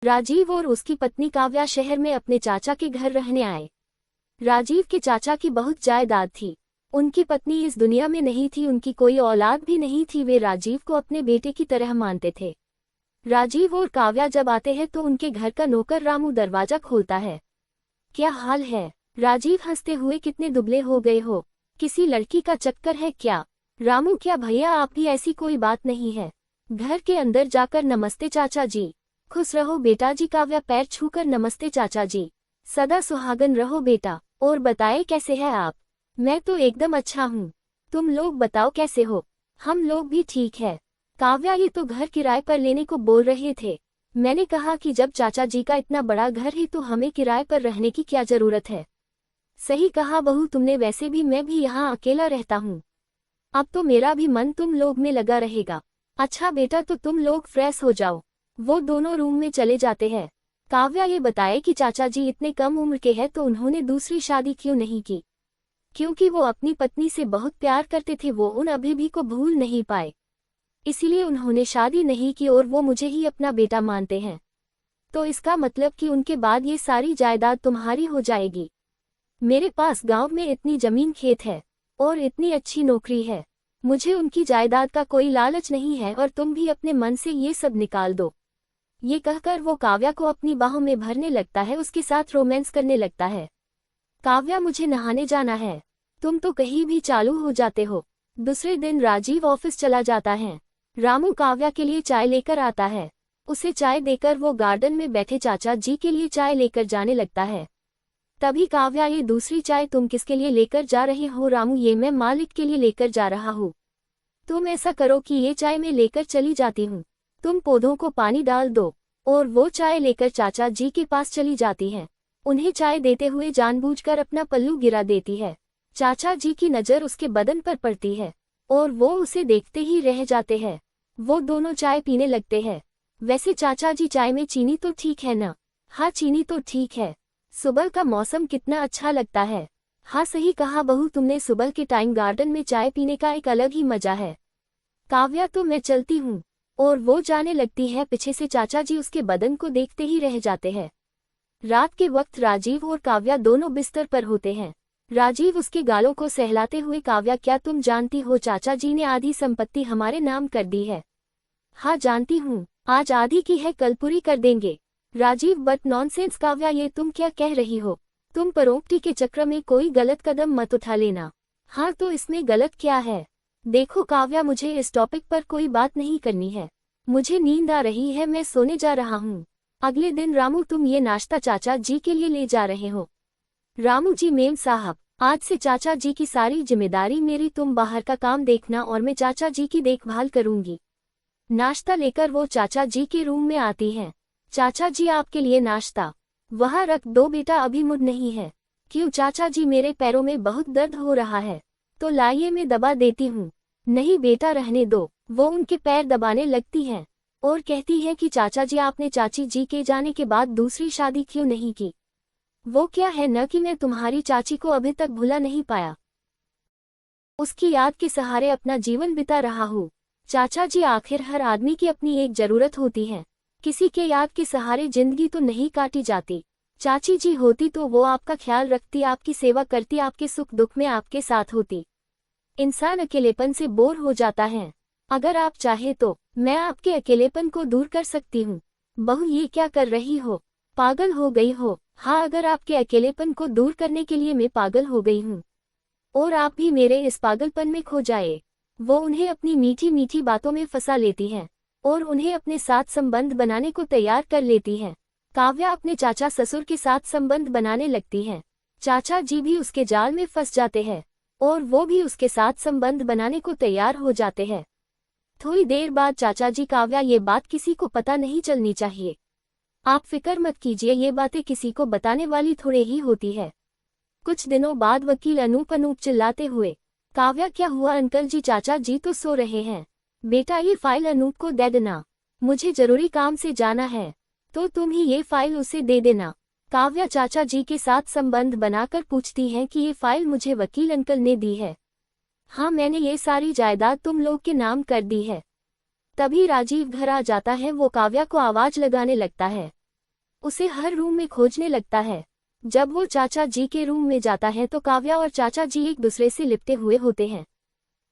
राजीव और उसकी पत्नी काव्या शहर में अपने चाचा के घर रहने आए। राजीव के चाचा की बहुत जायदाद थी। उनकी पत्नी इस दुनिया में नहीं थी, उनकी कोई औलाद भी नहीं थी। वे राजीव को अपने बेटे की तरह मानते थे। राजीव और काव्या जब आते हैं तो उनके घर का नौकर रामू दरवाजा खोलता है। क्या हाल है? राजीव हंसते हुए, कितने दुबले हो गए हो, किसी लड़की का चक्कर है क्या? रामू, क्या भैया आप भी, ऐसी कोई बात नहीं है। घर के अंदर जाकर नमस्ते चाचा जी। खुश रहो बेटा जी। काव्या पैर छूकर, नमस्ते चाचा जी, सदा सुहागन रहो बेटा। और बताए कैसे हैं आप? मैं तो एकदम अच्छा हूँ। तुम लोग बताओ कैसे हो? हम लोग भी ठीक है। काव्या, ये तो घर किराए पर लेने को बोल रहे थे। मैंने कहा कि जब चाचा जी का इतना बड़ा घर है तो हमें किराए पर रहने की क्या जरूरत है। सही कहा बहू तुमने, वैसे भी मैं भी यहाँ अकेला रहता हूँ। अब तो मेरा भी मन तुम लोग में लगा रहेगा। अच्छा बेटा, तो तुम लोग फ्रेश हो जाओ। वो दोनों रूम में चले जाते हैं। काव्या, ये बताए कि चाचा जी इतने कम उम्र के हैं तो उन्होंने दूसरी शादी क्यों नहीं की? क्योंकि वो अपनी पत्नी से बहुत प्यार करते थे, वो उन अभी को भूल नहीं पाए, इसीलिए उन्होंने शादी नहीं की और वो मुझे ही अपना बेटा मानते हैं। तो इसका मतलब कि उनके बाद ये सारी जायदाद तुम्हारी हो जाएगी। मेरे पास गांव में इतनी जमीन खेत है और इतनी अच्छी नौकरी है, मुझे उनकी जायदाद का कोई लालच नहीं है और तुम भी अपने मन से ये सब निकाल दो। ये कहकर वो काव्या को अपनी बाहों में भरने लगता है, उसके साथ रोमांस करने लगता है। काव्या, मुझे नहाने जाना है। तुम तो कहीं भी चालू हो जाते हो। दूसरे दिन राजीव ऑफिस चला जाता है। रामू काव्या के लिए चाय लेकर आता है। उसे चाय देकर वो गार्डन में बैठे चाचा जी के लिए चाय लेकर जाने लगता है। तभी काव्या, ये दूसरी चाय तुम किसके लिए लेकर जा रहे हो? रामू, ये मैं मालिक के लिए लेकर जा रहा हूँ। तुम ऐसा करो कि ये चाय मैं लेकर चली जाती हूँ, तुम पौधों को पानी डाल दो। और वो चाय लेकर चाचा जी के पास चली जाती है। उन्हें चाय देते हुए जानबूझकर अपना पल्लू गिरा देती है। चाचा जी की नज़र उसके बदन पर पड़ती है और वो उसे देखते ही रह जाते हैं। वो दोनों चाय पीने लगते हैं। वैसे चाचा जी, चाय में चीनी तो ठीक है ना? हाँ, चीनी तो ठीक है। सुबह का मौसम कितना अच्छा लगता है। हाँ, सही कहा बहू तुमने, सुबह के टाइम गार्डन में चाय पीने का एक अलग ही मजा है। काव्या, तो मैं चलती हूँ। और वो जाने लगती है। पीछे से चाचा जी उसके बदन को देखते ही रह जाते हैं। रात के वक्त राजीव और काव्या दोनों बिस्तर पर होते हैं। राजीव उसके गालों को सहलाते हुए, काव्या, क्या तुम जानती हो चाचा जी ने आधी संपत्ति हमारे नाम कर दी है? हाँ जानती हूँ, आज आधी की है, कल पूरी कर देंगे। राजीव, बट नॉनसेंस काव्या, ये तुम क्या कह रही हो? तुम प्रॉपर्टी के चक्र में कोई गलत कदम मत उठा लेना। हाँ, तो इसमें गलत क्या है? देखो काव्या, मुझे इस टॉपिक पर कोई बात नहीं करनी है। मुझे नींद आ रही है, मैं सोने जा रहा हूँ। अगले दिन, रामू, तुम ये नाश्ता चाचा जी के लिए ले जा रहे हो? रामू जी, मेम साहब, आज से चाचा जी की सारी जिम्मेदारी मेरी, तुम बाहर का काम देखना और मैं चाचा जी की देखभाल करूंगी। नाश्ता लेकर वो चाचा जी के रूम में आती हैं। चाचा जी, आपके लिए नाश्ता। वहाँ रख दो बेटा, अभी मूड नहीं है। क्यों चाचा जी? मेरे पैरों में बहुत दर्द हो रहा है। तो लाइए, मैं दबा देती हूँ। नहीं बेटा, रहने दो। वो उनके पैर दबाने लगती हैं और कहती है कि चाचा जी, आपने चाची जी के जाने के बाद दूसरी शादी क्यों नहीं की? वो क्या है न कि मैं तुम्हारी चाची को अभी तक भुला नहीं पाया, उसकी याद के सहारे अपना जीवन बिता रहा हूँ। चाचा जी, आखिर हर आदमी की अपनी एक जरूरत होती है, किसी के याद के सहारे जिंदगी तो नहीं काटी जाती। चाची जी होती तो वो आपका ख्याल रखती, आपकी सेवा करती, आपके सुख दुख में आपके साथ होती। इंसान अकेलेपन से बोर हो जाता है। अगर आप चाहे तो मैं आपके अकेलेपन को दूर कर सकती हूँ। बहू, ये क्या कर रही हो? पागल हो गई हो? हाँ, अगर आपके अकेलेपन को दूर करने के लिए मैं पागल हो गई हूँ और आप भी मेरे इस पागलपन में खो जाए। वो उन्हें अपनी मीठी मीठी बातों में फंसा लेती है और उन्हें अपने साथ संबंध बनाने को तैयार कर लेती है। काव्या अपने चाचा ससुर के साथ संबंध बनाने लगती है। चाचा जी भी उसके जाल में फंस जाते हैं और वो भी उसके साथ संबंध बनाने को तैयार हो जाते हैं। थोड़ी देर बाद चाचा जी, काव्या, ये बात किसी को पता नहीं चलनी चाहिए। आप फिक्र मत कीजिए, ये बातें किसी को बताने वाली थोड़े ही होती है। कुछ दिनों बाद वकील अनूप चिल्लाते हुए, काव्या, क्या हुआ अंकल जी? चाचा जी तो सो रहे हैं। बेटा, ये फाइल अनूप को दे देना, मुझे जरूरी काम से जाना है, तो तुम ही ये फाइल उसे दे देना। काव्या चाचा जी के साथ संबंध बनाकर पूछती है कि ये फाइल मुझे वकील अंकल ने दी है। हाँ, मैंने ये सारी जायदाद तुम लोग के नाम कर दी है। तभी राजीव घर आ जाता है। वो काव्या को आवाज लगाने लगता है, उसे हर रूम में खोजने लगता है। जब वो चाचा जी के रूम में जाता है तो काव्या और चाचा जी एक दूसरे से लिपटे हुए होते हैं।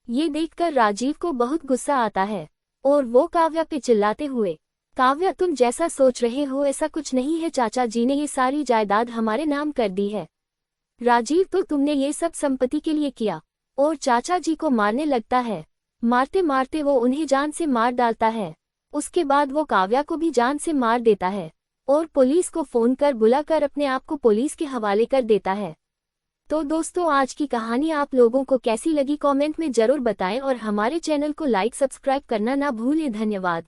ये देखकर राजीव को बहुत गुस्सा आता है और वो काव्या पे चिल्लाते हुए, काव्या तुम जैसा सोच रहे हो ऐसा कुछ नहीं है, चाचा जी ने ये सारी जायदाद हमारे नाम कर दी है। राजीव तो तुमने ये सब संपत्ति के लिए किया। और चाचा जी को मारने लगता है। मारते मारते वो उन्हें जान से मार डालता है। उसके बाद वो काव्या को भी जान से मार देता है और पुलिस को फोन कर बुलाकर अपने आप को पुलिस के हवाले कर देता है। तो दोस्तों आज की कहानी आप लोगों को कैसी लगी कमेंट में जरूर बताएं और हमारे चैनल को लाइक सब्सक्राइब करना ना भूलें। धन्यवाद।